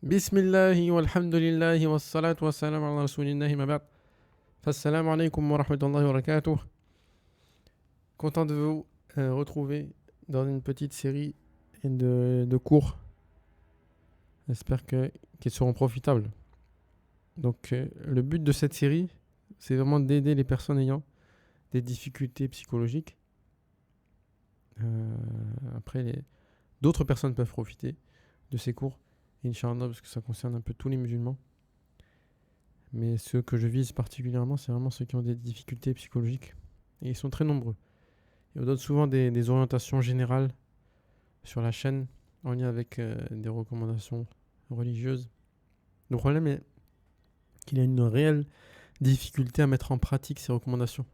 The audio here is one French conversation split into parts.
Bismillahi walhamdulillahi wassalatu wassalamu ala rasulillahi ma ba'd. Fassalamu alaikum wa rahmatullahi wa barakatuh. Content de vous retrouver dans une petite série de cours. J'espère qu'ils seront profitables. Donc, le but de cette série, c'est vraiment d'aider les personnes ayant des difficultés psychologiques. Après, d'autres personnes peuvent profiter de ces cours, Inch'Allah, parce que ça concerne un peu tous les musulmans. Mais ceux que je vise particulièrement, c'est vraiment ceux qui ont des difficultés psychologiques. Et ils sont très nombreux. Et on donne souvent des orientations générales sur la chaîne en lien avec des recommandations religieuses. Le problème est qu'il y a une réelle difficulté à mettre en pratique ces recommandations.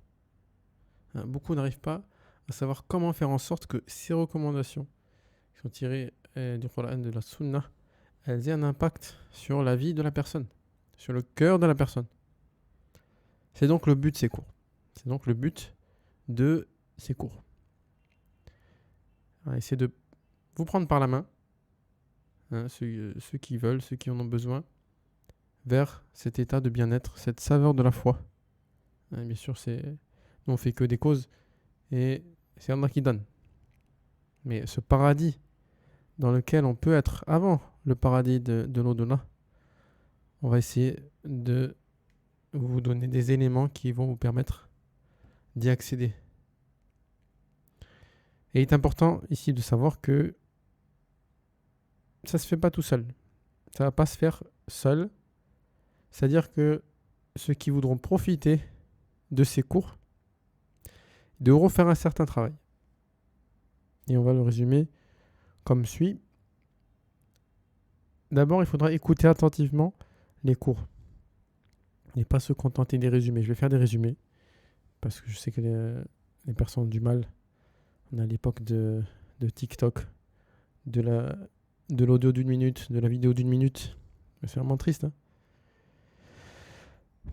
Beaucoup n'arrivent pas à savoir comment faire en sorte que ces recommandations, qui sont tirées du Coran, de la Sunna, elles aient un impact sur la vie de la personne, sur le cœur de la personne. C'est donc le but de ces cours. C'est donc le but de ces cours. On va essayer de vous prendre par la main, ceux qui veulent, ceux qui en ont besoin, vers cet état de bien-être, cette saveur de la foi. Bien sûr, nous on fait que des causes et c'est Allah qui donne. Mais ce paradis dans lequel on peut être avant le paradis de l'au-delà, on va essayer de vous donner des éléments qui vont vous permettre d'y accéder. Et il est important ici de savoir que ça ne se fait pas tout seul. Ça ne va pas se faire seul. C'est-à-dire que ceux qui voudront profiter de ces cours devront faire un certain travail. Et on va le résumer comme suit. D'abord, il faudra écouter attentivement les cours et pas se contenter des résumés. Je vais faire des résumés parce que je sais que les personnes ont du mal. On est à l'époque de TikTok, de l'audio d'une minute, de la vidéo d'une minute. C'est vraiment triste.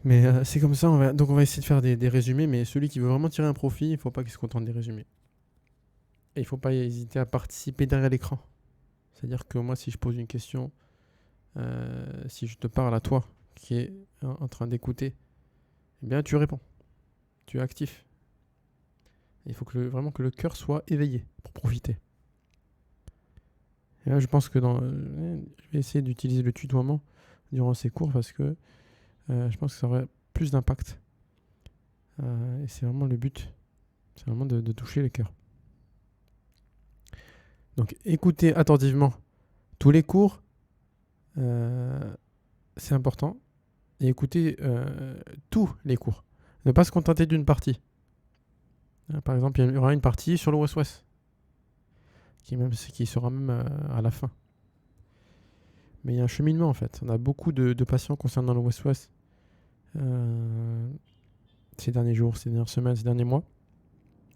Mais c'est comme ça. Donc on va essayer de faire des résumés. Mais celui qui veut vraiment tirer un profit, il ne faut pas qu'il se contente des résumés. Et il ne faut pas hésiter à participer derrière l'écran. C'est-à-dire que moi, si je pose une question, si je te parle à toi qui est en train d'écouter, eh bien tu réponds. Tu es actif. Il faut vraiment que le cœur soit éveillé pour profiter. Et là, je pense que je vais essayer d'utiliser le tutoiement durant ces cours parce que je pense que ça aurait plus d'impact. Et c'est vraiment le but. C'est vraiment de toucher les cœurs. Donc, écoutez attentivement tous les cours. C'est important. Et écoutez tous les cours. Ne pas se contenter d'une partie. Par exemple, il y aura une partie sur le Waswas qui sera même à la fin. Mais il y a un cheminement en fait. On a beaucoup de patients concernant le Waswas ces derniers jours, ces dernières semaines, ces derniers mois.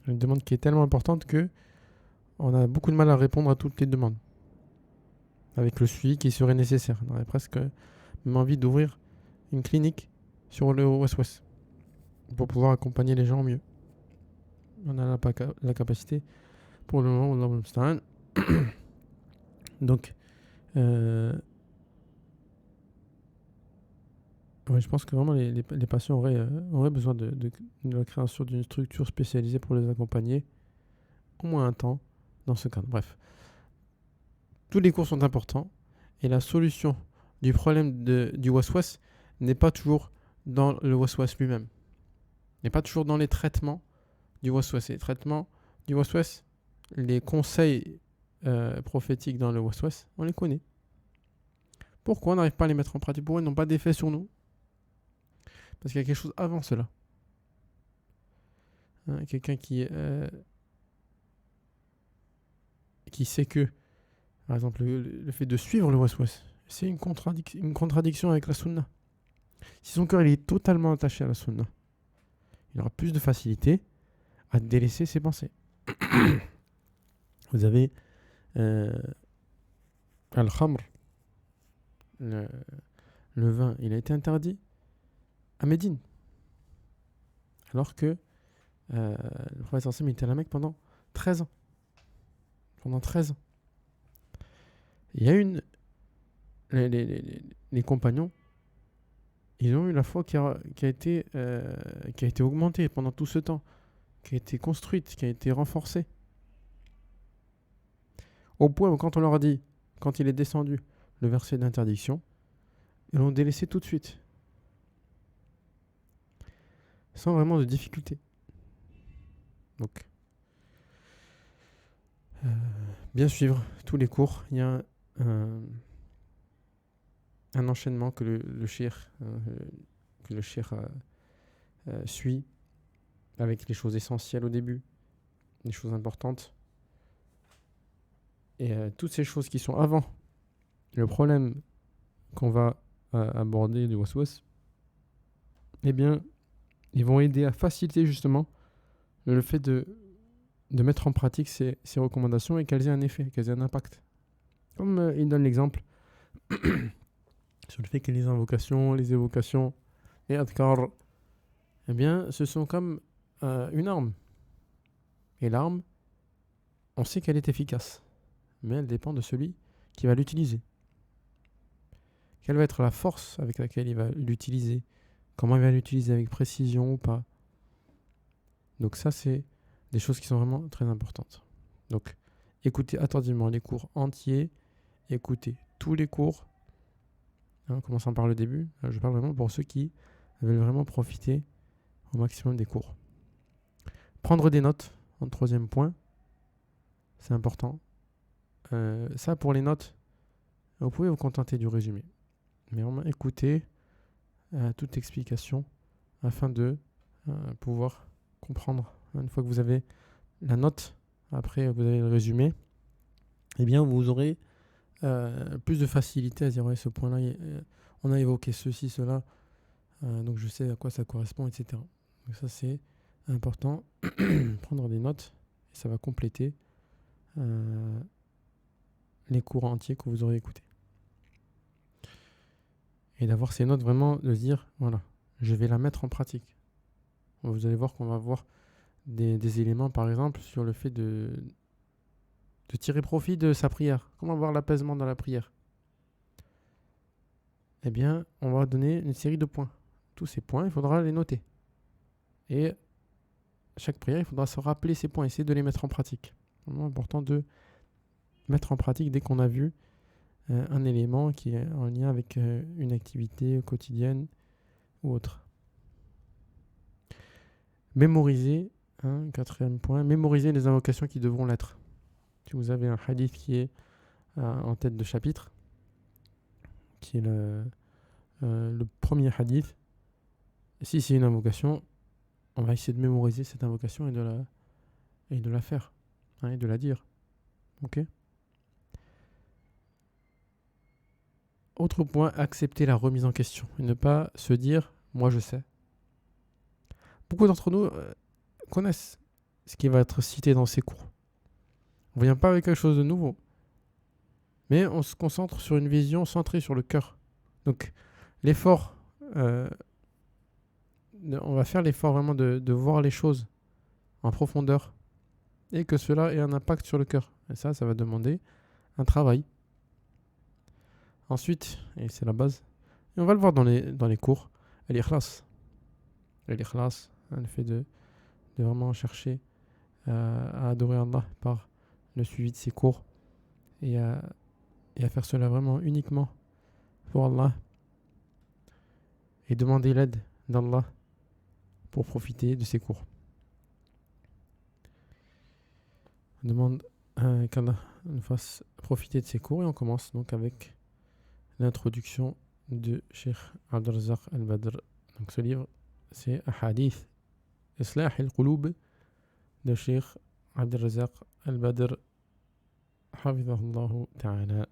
Une demande qui est tellement importante que on a beaucoup de mal à répondre à toutes les demandes. Avec le suivi qui serait nécessaire. On aurait presque même envie d'ouvrir une clinique sur le Waswas pour pouvoir accompagner les gens mieux. On a la capacité pour le moment. Donc, ouais, je pense que vraiment les patients auraient besoin de la création d'une structure spécialisée pour les accompagner au moins un temps dans ce cadre. Bref, tous les cours sont importants et la solution du problème du waswas n'est pas toujours dans le waswas lui-même. N'est pas toujours dans les traitements du waswas. Les traitements du waswas, les conseils prophétiques dans le waswas, on les connaît. Pourquoi on n'arrive pas à les mettre en pratique? Pourquoi ils n'ont pas d'effet sur nous? Parce qu'il y a quelque chose avant cela. Quelqu'un qui sait que, par exemple, le fait de suivre le waswas, c'est une contradiction avec la sunna. Si son cœur il est totalement attaché à la sunna, il aura plus de facilité à délaisser ses pensées. Vous avez al-khamr, le vin, il a été interdit à Médine. Alors que le prophète sallam était à la Mecque pendant 13 ans. Pendant 13 ans. Il y a les compagnons, ils ont eu la foi qui a été augmentée pendant tout ce temps, qui a été construite, qui a été renforcée. Au point où quand on leur a dit, quand il est descendu le verset d'interdiction, ils l'ont délaissé tout de suite, sans vraiment de difficulté. Donc, bien suivre tous les cours. Il y a un enchaînement que le cheikh suit avec les choses essentielles au début, les choses importantes. Et toutes ces choses qui sont avant le problème qu'on va aborder de waswas, eh bien, ils vont aider à faciliter justement le fait de mettre en pratique ces recommandations et qu'elles aient un effet, qu'elles aient un impact. Comme il donne l'exemple sur le fait que les invocations, les évocations, les adhkar, eh bien, ce sont comme une arme. Et l'arme, on sait qu'elle est efficace, mais elle dépend de celui qui va l'utiliser. Quelle va être la force avec laquelle il va l'utiliser? Comment il va l'utiliser, avec précision ou pas? Donc ça, c'est des choses qui sont vraiment très importantes. Donc, écoutez attentivement les cours entiers, écoutez tous les cours, en commençant par le début. Là, je parle vraiment pour ceux qui veulent vraiment profiter au maximum des cours. Prendre des notes, en troisième point, c'est important. Ça, pour les notes, vous pouvez vous contenter du résumé. Mais vraiment écoutez toute explication afin de pouvoir comprendre. Une fois que vous avez la note, après vous avez le résumé, eh bien vous aurez plus de facilité à dire ouais, ce point-là, on a évoqué ceci, cela, donc je sais à quoi ça correspond, etc. Donc ça c'est important, prendre des notes, et ça va compléter les cours entiers que vous aurez écoutés. Et d'avoir ces notes, vraiment de se dire, voilà, je vais la mettre en pratique. Vous allez voir qu'on va voir des éléments, par exemple, sur le fait de tirer profit de sa prière. Comment avoir l'apaisement dans la prière? Eh bien, on va donner une série de points. Tous ces points, il faudra les noter. Et chaque prière, il faudra se rappeler ces points, essayer de les mettre en pratique. C'est vraiment important de mettre en pratique dès qu'on a vu un élément qui est en lien avec une activité quotidienne ou autre. Mémoriser, quatrième point, mémoriser les invocations qui devront l'être. Si vous avez un hadith qui est en tête de chapitre, qui est le premier hadith, si c'est une invocation, on va essayer de mémoriser cette invocation et de la faire, et de la dire. Ok? Autre point, accepter la remise en question et ne pas se dire « moi je sais ». Beaucoup d'entre nous connaissent ce qui va être cité dans ces cours. On ne vient pas avec quelque chose de nouveau, mais on se concentre sur une vision centrée sur le cœur. Donc l'effort, on va faire l'effort vraiment de voir les choses en profondeur et que cela ait un impact sur le cœur. Et ça va demander un travail. Ensuite, et c'est la base, et on va le voir dans les cours, l'ikhlas. L'ikhlas, le fait de vraiment chercher à adorer Allah par le suivi de ses cours et à faire cela vraiment uniquement pour Allah et demander l'aide d'Allah pour profiter de ses cours. On demande qu'Allah nous fasse profiter de ses cours et on commence donc avec l'introduction de Cheikh Abdelrazak Al-Badr. Donc ce livre, c'est Ahadith Islah al-Qulub de Cheikh Abdelrazak Al-Badr Hafidhahullah Ta'ala.